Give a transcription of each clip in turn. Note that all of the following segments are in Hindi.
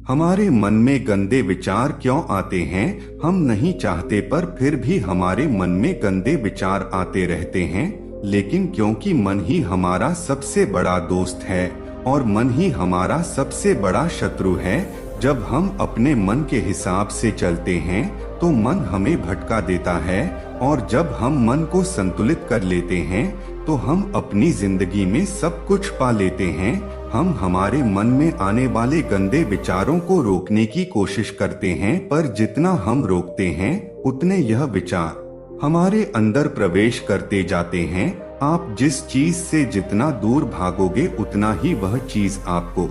हमारे मन में गंदे विचार क्यों आते हैं? हम नहीं चाहते पर फिर भी हमारे मन में गंदे विचार आते रहते हैं। लेकिन क्योंकि मन ही हमारा सबसे बड़ा दोस्त है और मन ही हमारा सबसे बड़ा शत्रु है। जब हम अपने मन के हिसाब से चलते हैं तो मन हमें भटका देता है, और जब हम मन को संतुलित कर लेते हैं तो हम अपनी जिंदगी में सब कुछ पा लेते हैं। हम हमारे मन में आने वाले गंदे विचारों को रोकने की कोशिश करते हैं, पर जितना हम रोकते हैं उतने यह विचार हमारे अंदर प्रवेश करते जाते हैं। आप जिस चीज से जितना दूर भागोगे उतना ही वह चीज आपको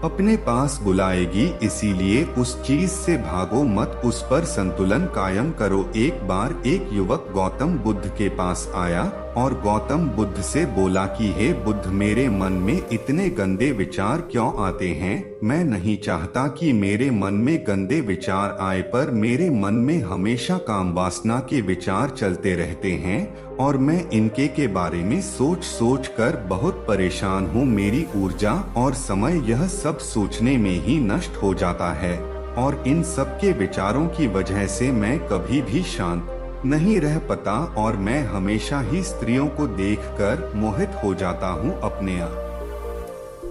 अपने पास बुलाएगी। इसीलिए उस चीज से भागो मत, उस पर संतुलन कायम करो। एक बार एक युवक गौतम बुद्ध के पास आया और गौतम बुद्ध से बोला कि हे बुद्ध, मेरे मन में इतने गंदे विचार क्यों आते हैं? मैं नहीं चाहता कि मेरे मन में गंदे विचार आए, पर मेरे मन में हमेशा काम वासना के विचार चलते रहते हैं और मैं इनके के बारे में सोच सोच कर बहुत परेशान हूँ। मेरी ऊर्जा और समय यह सब सोचने में ही नष्ट हो जाता है, और इन सब के विचारों की वजह से मैं कभी भी शांत नहीं रह पाता और मैं हमेशा ही स्त्रियों को देखकर मोहित हो जाता हूँ, अपने आप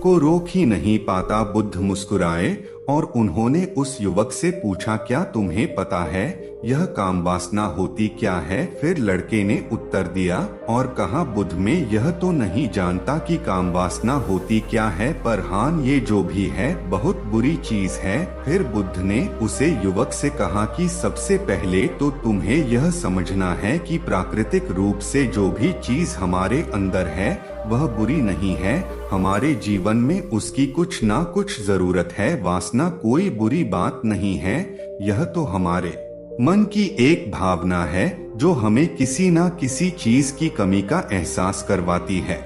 को रोक ही नहीं पाता। बुद्ध मुस्कुराए और उन्होंने उस युवक से पूछा, क्या तुम्हें पता है यह काम वासना होती क्या है? फिर लड़के ने उत्तर दिया और कहा, बुद्ध, में यह तो नहीं जानता कि काम वासना होती क्या है, पर हाँ, ये जो भी है बहुत बुरी चीज है। फिर बुद्ध ने उसे युवक से कहा कि सबसे पहले तो तुम्हें यह समझना है कि प्राकृतिक रूप से जो भी चीज हमारे अंदर है वह बुरी नहीं है। हमारे जीवन में उसकी कुछ ना कुछ जरूरत है। वासना कोई बुरी बात नहीं है, यह तो हमारे मन की एक भावना है जो हमें किसी ना किसी चीज की कमी का एहसास करवाती है,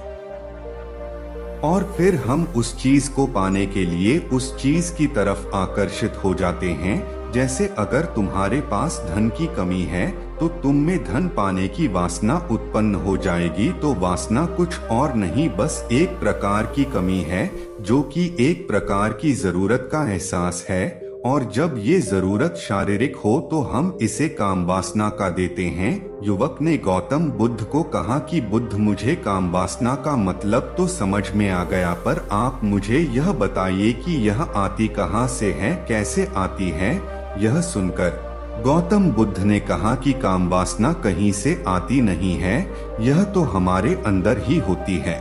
और फिर हम उस चीज को पाने के लिए उस चीज की तरफ आकर्षित हो जाते हैं। जैसे अगर तुम्हारे पास धन की कमी है तो तुम में धन पाने की वासना उत्पन्न हो जाएगी। तो वासना कुछ और नहीं, बस एक प्रकार की कमी है जो कि एक प्रकार की जरूरत का एहसास है, और जब ये जरूरत शारीरिक हो तो हम इसे काम वासना का देते हैं। युवक ने गौतम बुद्ध को कहा कि बुद्ध, मुझे काम वासना का मतलब तो समझ में आ गया, पर आप मुझे यह बताइए कि यह आती कहाँ से है, कैसे आती है? यह सुनकर गौतम बुद्ध ने कहा कि काम वासना कहीं से आती नहीं है, यह तो हमारे अंदर ही होती है,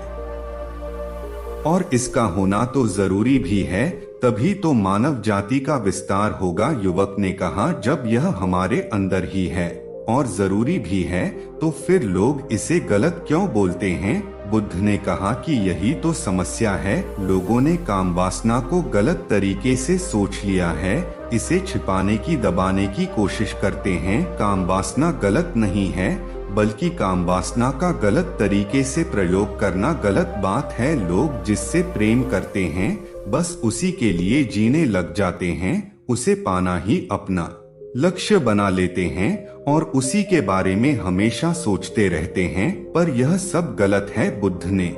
और इसका होना तो जरूरी भी है, तभी तो मानव जाति का विस्तार होगा। युवक ने कहा, जब यह हमारे अंदर ही है और जरूरी भी है तो फिर लोग इसे गलत क्यों बोलते हैं? बुद्ध ने कहा कि यही तो समस्या है, लोगों ने काम वासना को गलत तरीके से सोच लिया है, इसे छिपाने की दबाने की कोशिश करते हैं। काम वासना गलत नहीं है, बल्कि काम वासना का गलत तरीके से प्रयोग करना गलत बात है। लोग जिससे प्रेम करते हैं बस उसी के लिए जीने लग जाते हैं, उसे पाना ही अपना लक्ष्य बना लेते हैं और उसी के बारे में हमेशा सोचते रहते हैं, पर यह सब गलत है। बुद्ध ने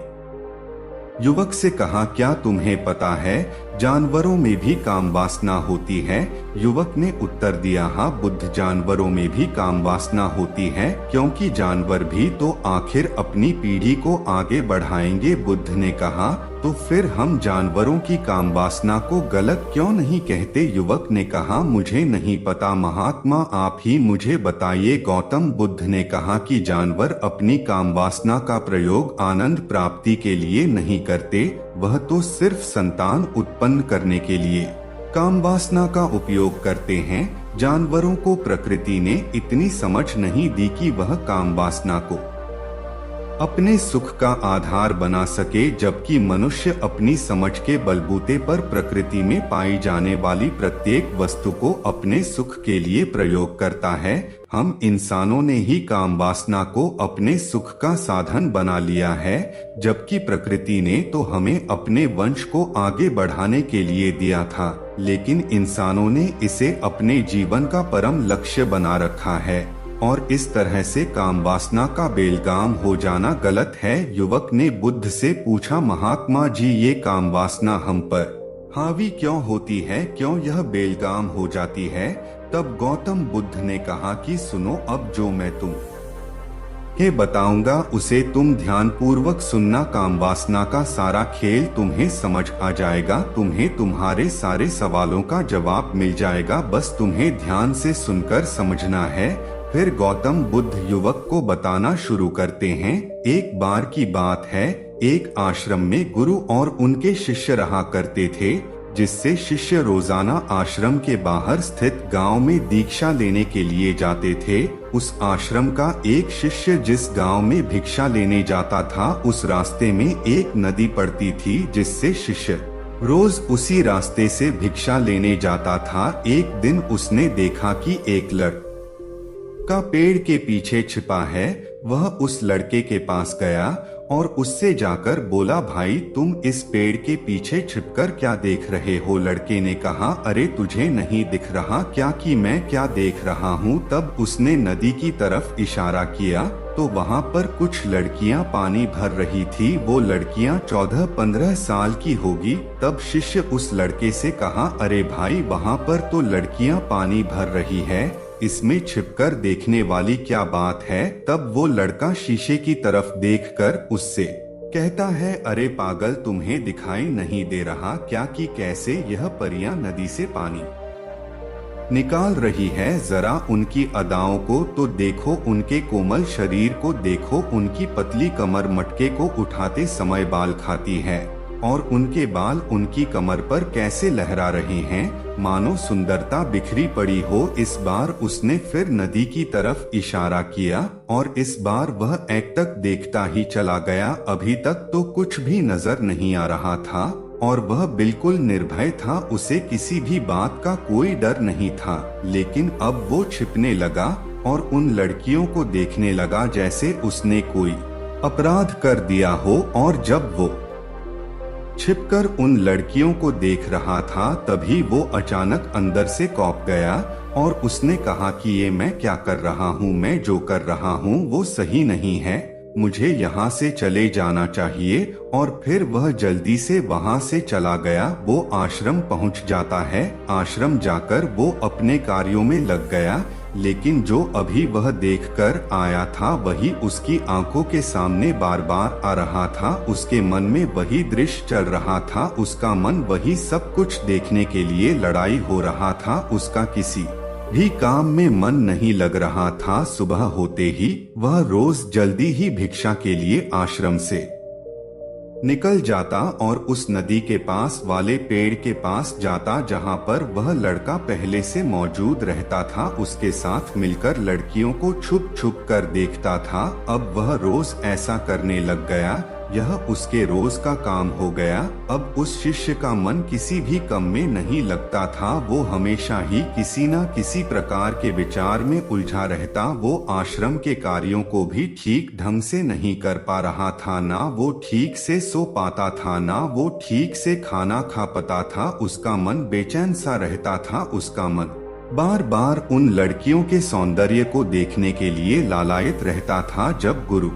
युवक से कहा, क्या तुम्हें पता है जानवरों में भी काम वासना होती है? युवक ने उत्तर दिया, हाँ बुद्ध, जानवरों में भी काम वासना होती है, क्योंकि जानवर भी तो आखिर अपनी पीढ़ी को आगे बढ़ाएंगे। बुद्ध ने कहा, तो फिर हम जानवरों की काम वासना को गलत क्यों नहीं कहते? युवक ने कहा, मुझे नहीं पता महात्मा, आप ही मुझे बताइए। गौतम बुद्ध ने कहा कि जानवर अपनी काम वासना का प्रयोग आनंद प्राप्ति के लिए नहीं करते, वह तो सिर्फ संतान उत्पन्न करने के लिए काम वासना का उपयोग करते हैं। जानवरों को प्रकृति ने इतनी समझ नहीं दी कि वह काम वासना को अपने सुख का आधार बना सके, जबकि मनुष्य अपनी समझ के बलबूते पर प्रकृति में पाई जाने वाली प्रत्येक वस्तु को अपने सुख के लिए प्रयोग करता है। हम इंसानों ने ही काम वासना को अपने सुख का साधन बना लिया है, जबकि प्रकृति ने तो हमें अपने वंश को आगे बढ़ाने के लिए दिया था, लेकिन इंसानों ने इसे अपने जीवन का परम लक्ष्य बना रखा है, और इस तरह से काम वासना का बेलगाम हो जाना गलत है। युवक ने बुद्ध से पूछा, महात्मा जी, ये काम वासना हम पर हावी क्यों होती है, क्यों यह बेलगाम हो जाती है। तब गौतम बुद्ध ने कहा कि सुनो, अब जो मैं तुम्हें बताऊंगा उसे तुम ध्यान पूर्वक सुनना। काम वासना का सारा खेल तुम्हें समझ आ जाएगा, तुम्हें तुम्हारे सारे सवालों का जवाब मिल जाएगा, बस तुम्हें ध्यान से सुनकर समझना है। फिर गौतम बुद्ध युवक को बताना शुरू करते हैं। एक बार की बात है, एक आश्रम में गुरु और उनके शिष्य रहा करते थे, जिससे शिष्य रोजाना आश्रम के बाहर स्थित गांव में दीक्षा लेने के लिए जाते थे। उस आश्रम का एक शिष्य जिस गांव में भिक्षा लेने जाता था, उस रास्ते में एक नदी पड़ती थी, जिससे शिष्य रोज उसी रास्ते से भिक्षा लेने जाता था। एक दिन उसने देखा कि एक लड़का पेड़ के पीछे छिपा है। वह उस लड़के के पास गया और उससे जाकर बोला, भाई तुम इस पेड़ के पीछे छिपकर क्या देख रहे हो। लड़के ने कहा, अरे तुझे नहीं दिख रहा क्या कि मैं क्या देख रहा हूँ। तब उसने नदी की तरफ इशारा किया तो वहाँ पर कुछ लड़कियाँ पानी भर रही थी। वो लड़कियाँ 14-15 साल की होगी। तब शिष्य उस लड़के से कहा, अरे भाई वहाँ पर तो लड़कियाँ पानी भर रही है, इसमें छिपकर देखने वाली क्या बात है। तब वो लड़का शीशे की तरफ देखकर उससे कहता है, अरे पागल, तुम्हें दिखाई नहीं दे रहा क्या कि कैसे यह परियां नदी से पानी निकाल रही है। जरा उनकी अदाओं को तो देखो, उनके कोमल शरीर को देखो, उनकी पतली कमर मटके को उठाते समय बाल खाती है और उनके बाल उनकी कमर पर कैसे लहरा रहे हैं, मानो सुंदरता बिखरी पड़ी हो। इस बार उसने फिर नदी की तरफ इशारा किया और इस बार वह एक तक देखता ही चला गया। अभी तक तो कुछ भी नजर नहीं आ रहा था और वह बिल्कुल निर्भय था, उसे किसी भी बात का कोई डर नहीं था। लेकिन अब वो छिपने लगा और उन लड़कियों को देखने लगा जैसे उसने कोई अपराध कर दिया हो। और जब वो छिपकर उन लड़कियों को देख रहा था, तभी वो अचानक अंदर से कौंप गया और उसने कहा कि ये मैं क्या कर रहा हूँ, मैं जो कर रहा हूँ वो सही नहीं है, मुझे यहाँ से चले जाना चाहिए। और फिर वह जल्दी से वहाँ से चला गया। वो आश्रम पहुँच जाता है। आश्रम जाकर वो अपने कार्यों में लग गया, लेकिन जो अभी वह देखकर आया था वही उसकी आंखों के सामने बार बार आ रहा था। उसके मन में वही दृश्य चल रहा था, उसका मन वही सब कुछ देखने के लिए लड़ाई हो रहा था। उसका किसी भी काम में मन नहीं लग रहा था। सुबह होते ही वह रोज जल्दी ही भिक्षा के लिए आश्रम से निकल जाता और उस नदी के पास वाले पेड़ के पास जाता जहाँ पर वह लड़का पहले से मौजूद रहता था। उसके साथ मिलकर लड़कियों को छुप छुप कर देखता था। अब वह रोज ऐसा करने लग गया, यह उसके रोज का काम हो गया। अब उस शिष्य का मन किसी भी काम में नहीं लगता था, वो हमेशा ही किसी न किसी प्रकार के विचार में उलझा रहता। वो आश्रम के कार्यों को भी ठीक ढंग से नहीं कर पा रहा था, ना वो ठीक से सो पाता था, ना वो ठीक से खाना खा पाता था। उसका मन बेचैन सा रहता था, उसका मन बार बार उन लड़कियों के सौंदर्य को देखने के लिए लालायित रहता था। जब गुरु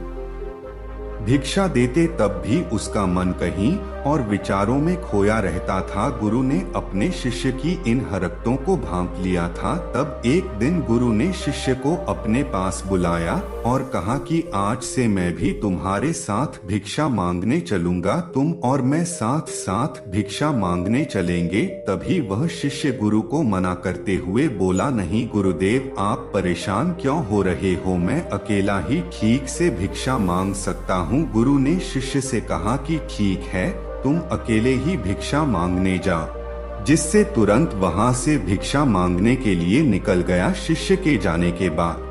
भिक्षा देते तब भी उसका मन कहीं और विचारों में खोया रहता था। गुरु ने अपने शिष्य की इन हरकतों को भांप लिया था। तब एक दिन गुरु ने शिष्य को अपने पास बुलाया और कहा कि आज से मैं भी तुम्हारे साथ भिक्षा मांगने चलूंगा, तुम और मैं साथ साथ भिक्षा मांगने चलेंगे। तभी वह शिष्य गुरु को मना करते हुए बोला, नहीं गुरुदेव, आप परेशान क्यों हो रहे हो, मैं अकेला ही ठीक से भिक्षा मांग सकता हूँ। गुरु ने शिष्य से कहा कि ठीक है, तुम अकेले ही भिक्षा मांगने जाओ, जिससे तुरंत वहां से भिक्षा मांगने के लिए निकल गया। शिष्य के जाने के बाद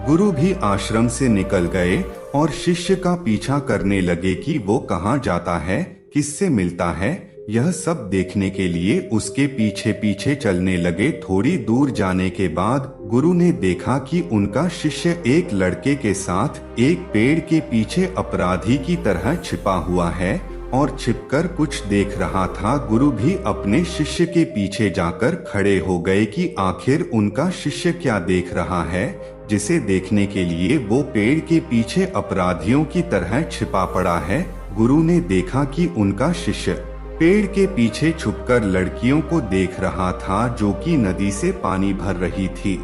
गुरु भी आश्रम से निकल गए और शिष्य का पीछा करने लगे कि वो कहाँ जाता है, किससे मिलता है। यह सब देखने के लिए उसके पीछे पीछे चलने लगे। थोड़ी दूर जाने के बाद गुरु ने देखा कि उनका शिष्य एक लड़के के साथ एक पेड़ के पीछे अपराधी की तरह छिपा हुआ है और छिपकर कुछ देख रहा था। गुरु भी अपने शिष्य के पीछे जाकर खड़े हो गए कि आखिर उनका शिष्य क्या देख रहा है, जिसे देखने के लिए वो पेड़ के पीछे अपराधियों की तरह छिपा पड़ा है। गुरु ने देखा कि उनका शिष्य पेड़ के पीछे छुपकर लड़कियों को देख रहा था जो कि नदी से पानी भर रही थी।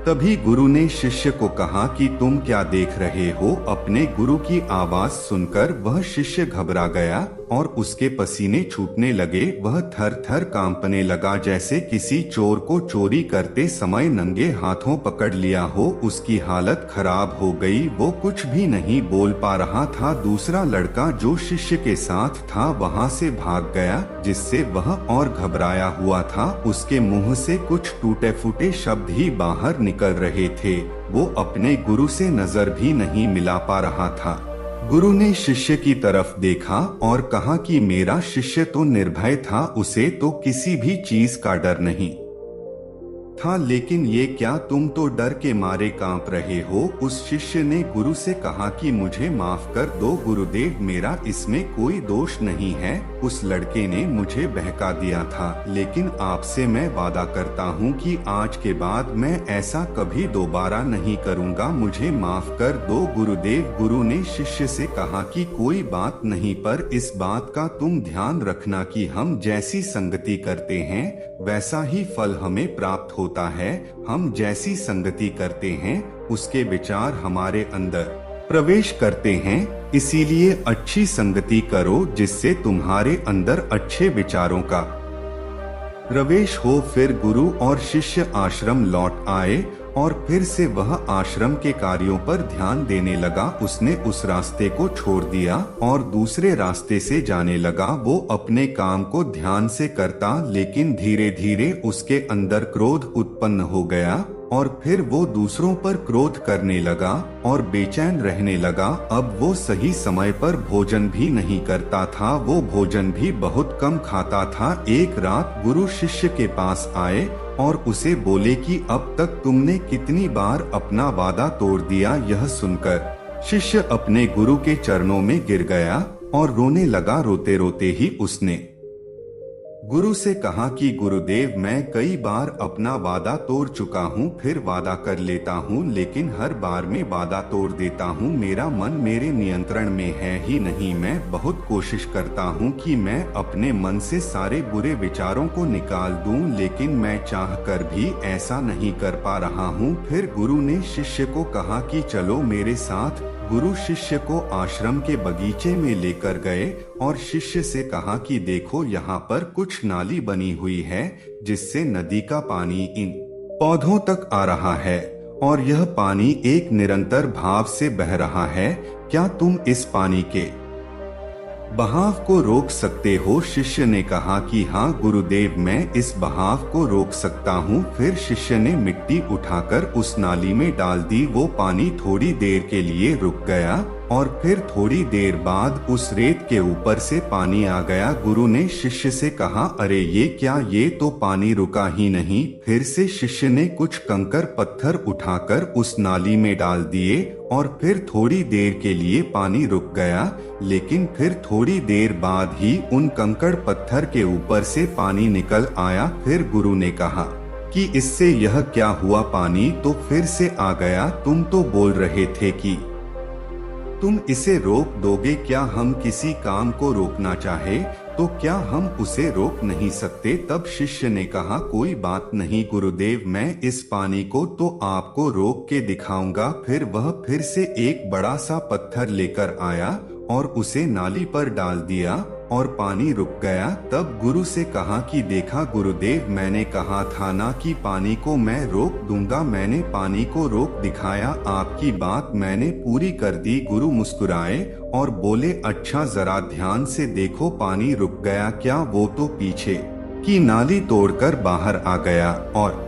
तभी गुरु ने शिष्य को कहा कि तुम क्या देख रहे हो। अपने गुरु की आवाज सुनकर वह शिष्य घबरा गया और उसके पसीने छूटने लगे। वह थर थर कांपने लगा जैसे किसी चोर को चोरी करते समय नंगे हाथों पकड़ लिया हो। उसकी हालत खराब हो गई, वो कुछ भी नहीं बोल पा रहा था। दूसरा लड़का जो शिष्य के साथ था वहां से भाग गया, जिससे वह और घबराया हुआ था। उसके मुंह से कुछ टूटे फूटे शब्द ही बाहर निकल रहे थे। वो अपने गुरु से नजर भी नहीं मिला पा रहा था। गुरु ने शिष्य की तरफ देखा और कहा कि मेरा शिष्य तो निर्भय था, उसे तो किसी भी चीज का डर नहीं था, लेकिन ये क्या, तुम तो डर के मारे कांप रहे हो। उस शिष्य ने गुरु से कहा कि मुझे माफ कर दो गुरुदेव, मेरा इसमें कोई दोष नहीं है। उस लड़के ने मुझे बहका दिया था, लेकिन आपसे मैं वादा करता हूँ कि आज के बाद मैं ऐसा कभी दोबारा नहीं करूँगा, मुझे माफ कर दो गुरुदेव। गुरु ने शिष्य से कहा कि कोई बात नहीं, पर इस बात का तुम ध्यान रखना कि हम जैसी संगति करते हैं वैसा ही फल हमें प्राप्त होता है। हम जैसी संगति करते हैं उसके विचार हमारे अंदर प्रवेश करते हैं, इसीलिए अच्छी संगति करो जिससे तुम्हारे अंदर अच्छे विचारों का प्रवेश हो। फिर गुरु और शिष्य आश्रम लौट आए और फिर से वह आश्रम के कार्यों पर ध्यान देने लगा। उसने उस रास्ते को छोड़ दिया और दूसरे रास्ते से जाने लगा। वो अपने काम को ध्यान से करता, लेकिन धीरे धीरे उसके अंदर क्रोध उत्पन्न हो गया और फिर वो दूसरों पर क्रोध करने लगा और बेचैन रहने लगा। अब वो सही समय पर भोजन भी नहीं करता था, वो भोजन भी बहुत कम खाता था। एक रात गुरु शिष्य के पास आए और उसे बोले कि अब तक तुमने कितनी बार अपना वादा तोड़ दिया। यह सुनकर शिष्य अपने गुरु के चरणों में गिर गया और रोने लगा। रोते रोते ही उसने गुरु से कहा कि गुरुदेव, मैं कई बार अपना वादा तोड़ चुका हूँ, फिर वादा कर लेता हूँ, लेकिन हर बार में वादा तोड़ देता हूँ। मेरा मन मेरे नियंत्रण में है ही नहीं। मैं बहुत कोशिश करता हूँ कि मैं अपने मन से सारे बुरे विचारों को निकाल दूँ, लेकिन मैं चाहकर भी ऐसा नहीं कर पा रहा हूँ। फिर गुरु ने शिष्य को कहा कि चलो मेरे साथ। गुरु शिष्य को आश्रम के बगीचे में लेकर गए और शिष्य से कहा कि देखो, यहाँ पर कुछ नाली बनी हुई है जिससे नदी का पानी इन पौधों तक आ रहा है और यह पानी एक निरंतर भाव से बह रहा है। क्या तुम इस पानी के बहाव को रोक सकते हो? शिष्य ने कहा कि हाँ गुरुदेव, मैं इस बहाव को रोक सकता हूँ। फिर शिष्य ने मिट्टी उठाकर उस नाली में डाल दी। वो पानी थोड़ी देर के लिए रुक गया और फिर थोड़ी देर बाद उस रेत के ऊपर से पानी आ गया। गुरु ने शिष्य से कहा, अरे ये क्या, ये तो पानी रुका ही नहीं। फिर से शिष्य ने कुछ कंकर पत्थर उठाकर उस नाली में डाल दिए और फिर थोड़ी देर के लिए पानी रुक गया, लेकिन फिर थोड़ी देर बाद ही उन कंकड़ पत्थर के ऊपर से पानी निकल आया। फिर गुरु ने कहा कि इससे यह क्या हुआ, पानी तो फिर से आ गया। तुम तो बोल रहे थे कि तुम इसे रोक दोगे। क्या हम किसी काम को रोकना चाहे तो क्या हम उसे रोक नहीं सकते? तब शिष्य ने कहा, कोई बात नहीं गुरुदेव, मैं इस पानी को तो आपको रोक के दिखाऊंगा। फिर वह फिर से एक बड़ा सा पत्थर लेकर आया और उसे नाली पर डाल दिया और पानी रुक गया। तब गुरु से कहा कि देखा गुरुदेव, मैंने कहा था ना कि पानी को मैं रोक दूंगा। मैंने पानी को रोक दिखाया, आपकी बात मैंने पूरी कर दी। गुरु मुस्कुराए और बोले, अच्छा जरा ध्यान से देखो, पानी रुक गया क्या? वो तो पीछे की नाली तोड़कर बाहर आ गया और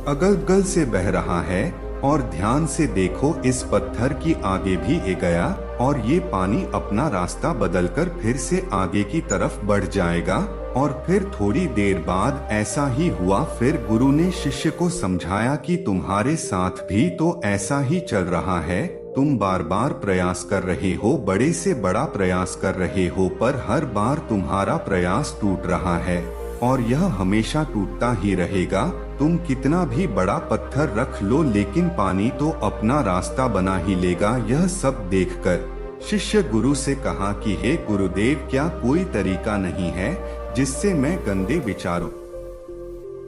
अगल बगल से बह रहा है। और ध्यान से देखो, इस पत्थर की आगे भी ए गया और ये पानी अपना रास्ता बदलकर फिर से आगे की तरफ बढ़ जाएगा। और फिर थोड़ी देर बाद ऐसा ही हुआ। फिर गुरु ने शिष्य को समझाया कि तुम्हारे साथ भी तो ऐसा ही चल रहा है। तुम बार बार प्रयास कर रहे हो, बड़े से बड़ा प्रयास कर रहे हो, पर हर बार तुम्हारा प्रयास टूट रहा है और यह हमेशा टूटता ही रहेगा। तुम कितना भी बड़ा पत्थर रख लो, लेकिन पानी तो अपना रास्ता बना ही लेगा। यह सब देखकर शिष्य गुरु से कहा कि हे गुरुदेव, क्या कोई तरीका नहीं है जिससे मैं गंदे विचारों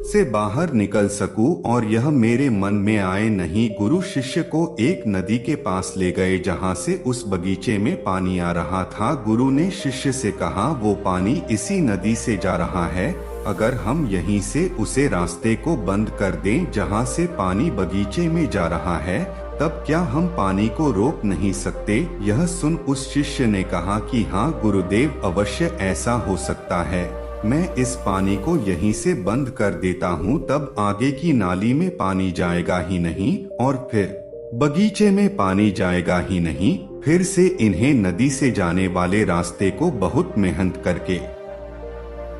से बाहर निकल सकूं और यह मेरे मन में आए नहीं। गुरु शिष्य को एक नदी के पास ले गए जहां से उस बगीचे में पानी आ रहा था। गुरु ने शिष्य से कहा, वो पानी इसी नदी से जा रहा है, अगर हम यहीं से उसे रास्ते को बंद कर दें जहां से पानी बगीचे में जा रहा है, तब क्या हम पानी को रोक नहीं सकते? यह सुन उस शिष्य ने कहा कि हाँ गुरुदेव, अवश्य ऐसा हो सकता है। मैं इस पानी को यहीं से बंद कर देता हूँ, तब आगे की नाली में पानी जाएगा ही नहीं और फिर बगीचे में पानी जाएगा ही नहीं। फिर से इन्हें नदी से जाने वाले रास्ते को बहुत मेहनत करके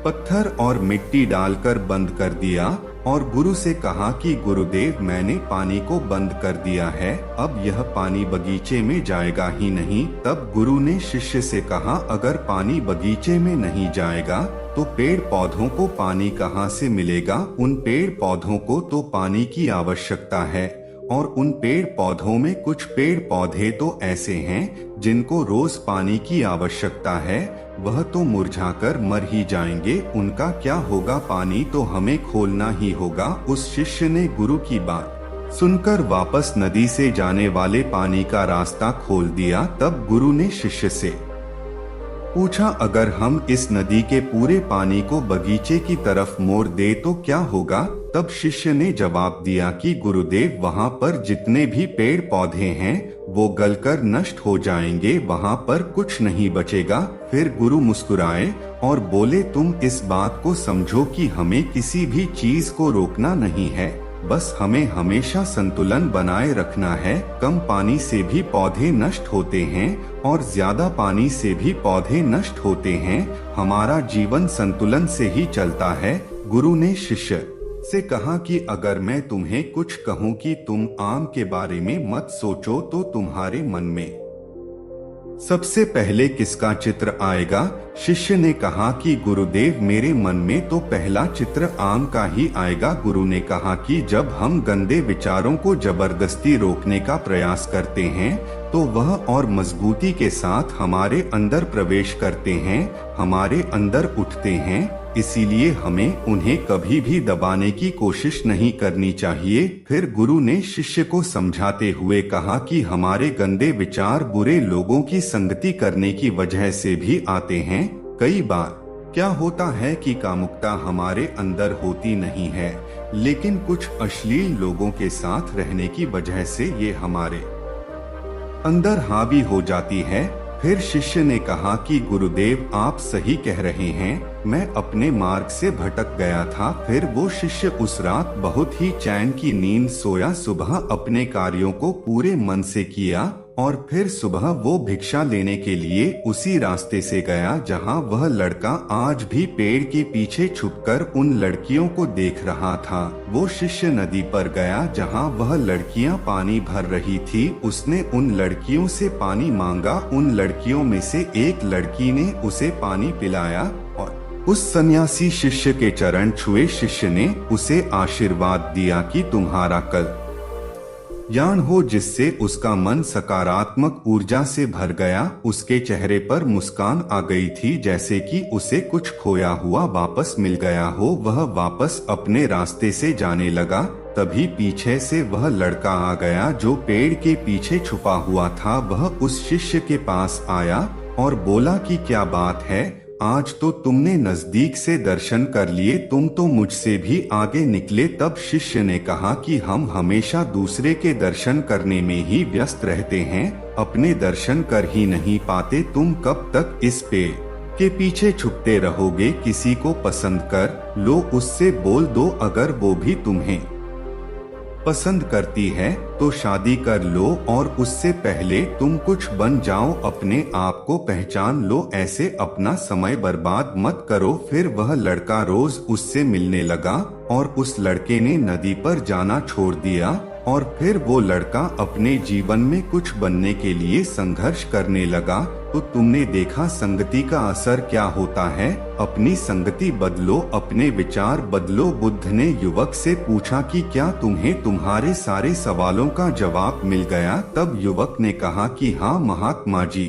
पत्थर और मिट्टी डालकर बंद कर दिया और गुरु से कहा कि गुरुदेव, मैंने पानी को बंद कर दिया है, अब यह पानी बगीचे में जाएगा ही नहीं। तब गुरु ने शिष्य से कहा, अगर पानी बगीचे में नहीं जाएगा तो पेड़ पौधों को पानी कहाँ से मिलेगा? उन पेड़ पौधों को तो पानी की आवश्यकता है और उन पेड़ पौधों में कुछ पेड़ पौधे तो ऐसे हैं जिनको रोज पानी की आवश्यकता है, वह तो मुरझाकर मर ही जाएंगे, उनका क्या होगा? पानी तो हमें खोलना ही होगा। उस शिष्य ने गुरु की बात सुनकर वापस नदी से जाने वाले पानी का रास्ता खोल दिया। तब गुरु ने शिष्य से पूछा, अगर हम इस नदी के पूरे पानी को बगीचे की तरफ मोड़ दे तो क्या होगा? तब शिष्य ने जवाब दिया कि गुरुदेव, वहाँ पर जितने भी पेड़ पौधे हैं वो गलकर नष्ट हो जाएंगे, वहाँ पर कुछ नहीं बचेगा। फिर गुरु मुस्कुराए और बोले, तुम इस बात को समझो कि हमें किसी भी चीज को रोकना नहीं है, बस हमें हमेशा संतुलन बनाए रखना है। कम पानी से भी पौधे नष्ट होते हैं और ज्यादा पानी से भी पौधे नष्ट होते हैं। हमारा जीवन संतुलन से ही चलता है। गुरु ने शिष्य से कहा कि अगर मैं तुम्हें कुछ कहूँ कि तुम आम के बारे में मत सोचो तो तुम्हारे मन में सबसे पहले किसका चित्र आएगा? शिष्य ने कहा कि गुरुदेव, मेरे मन में तो पहला चित्र आम का ही आएगा। गुरु ने कहा कि जब हम गंदे विचारों को जबरदस्ती रोकने का प्रयास करते हैं तो वह और मजबूती के साथ हमारे अंदर प्रवेश करते हैं, हमारे अंदर उठते हैं। इसीलिए हमें उन्हें कभी भी दबाने की कोशिश नहीं करनी चाहिए। फिर गुरु ने शिष्य को समझाते हुए कहा कि हमारे गंदे विचार बुरे लोगों की संगति करने की वजह से भी आते हैं। कई बार क्या होता है कि कामुकता हमारे अंदर होती नहीं है, लेकिन कुछ अश्लील लोगों के साथ रहने की वजह से ये हमारे अंदर हावी हो जाती है। फिर शिष्य ने कहा कि गुरुदेव, आप सही कह रहे हैं, मैं अपने मार्ग से भटक गया था। फिर वो शिष्य उस रात बहुत ही चैन की नींद सोया। सुबह अपने कार्यों को पूरे मन से किया और फिर सुबह वो भिक्षा लेने के लिए उसी रास्ते से गया जहां वह लड़का आज भी पेड़ के पीछे छुपकर उन लड़कियों को देख रहा था। वो शिष्य नदी पर गया जहां वह लड़कियां पानी भर रही थी। उसने उन लड़कियों से पानी मांगा। उन लड़कियों में से एक लड़की ने उसे पानी पिलाया और उस सन्यासी शिष्य के चरण छुए। शिष्य ने उसे आशीर्वाद दिया कि तुम्हारा कल ज्ञान हो, जिससे उसका मन सकारात्मक ऊर्जा से भर गया। उसके चेहरे पर मुस्कान आ गई थी, जैसे कि उसे कुछ खोया हुआ वापस मिल गया हो। वह वापस अपने रास्ते से जाने लगा। तभी पीछे से वह लड़का आ गया जो पेड़ के पीछे छुपा हुआ था। वह उस शिष्य के पास आया और बोला कि क्या बात है, आज तो तुमने नजदीक से दर्शन कर लिए, तुम तो मुझसे भी आगे निकले। तब शिष्य ने कहा कि हम हमेशा दूसरे के दर्शन करने में ही व्यस्त रहते हैं, अपने दर्शन कर ही नहीं पाते। तुम कब तक इस पेड़ के पीछे छुपते रहोगे? किसी को पसंद कर लो, उससे बोल दो। अगर वो भी तुम्हें पसंद करती है तो शादी कर लो और उससे पहले तुम कुछ बन जाओ, अपने आप को पहचान लो। ऐसे अपना समय बर्बाद मत करो। फिर वह लड़का रोज उससे मिलने लगा और उस लड़के ने नदी पर जाना छोड़ दिया और फिर वो लड़का अपने जीवन में कुछ बनने के लिए संघर्ष करने लगा। तो तुमने देखा संगति का असर क्या होता है। अपनी संगति बदलो, अपने विचार बदलो। बुद्ध ने युवक से पूछा कि क्या तुम्हें तुम्हारे सारे सवालों का जवाब मिल गया? तब युवक ने कहा कि हाँ महात्मा जी,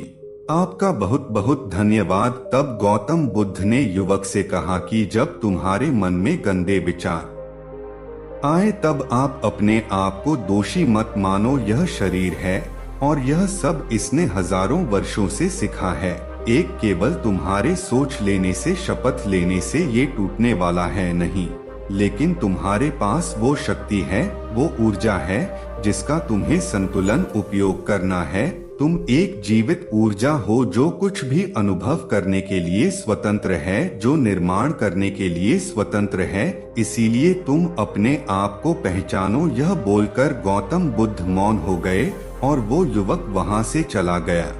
आपका बहुत बहुत धन्यवाद। तब गौतम बुद्ध ने युवक से कहा कि जब तुम्हारे मन में गंदे विचार आए तब आप अपने आप को दोषी मत मानो। यह शरीर है और यह सब इसने हजारों वर्षों से सीखा है। एक केवल तुम्हारे सोच लेने से, शपथ लेने से ये टूटने वाला है नहीं, लेकिन तुम्हारे पास वो शक्ति है, वो ऊर्जा है जिसका तुम्हें संतुलन उपयोग करना है। तुम एक जीवित ऊर्जा हो जो कुछ भी अनुभव करने के लिए स्वतंत्र है, जो निर्माण करने के लिए स्वतंत्र है। इसीलिए तुम अपने आप को पहचानो। यह बोलकर गौतम बुद्ध मौन हो गए और वो युवक वहां से चला गया।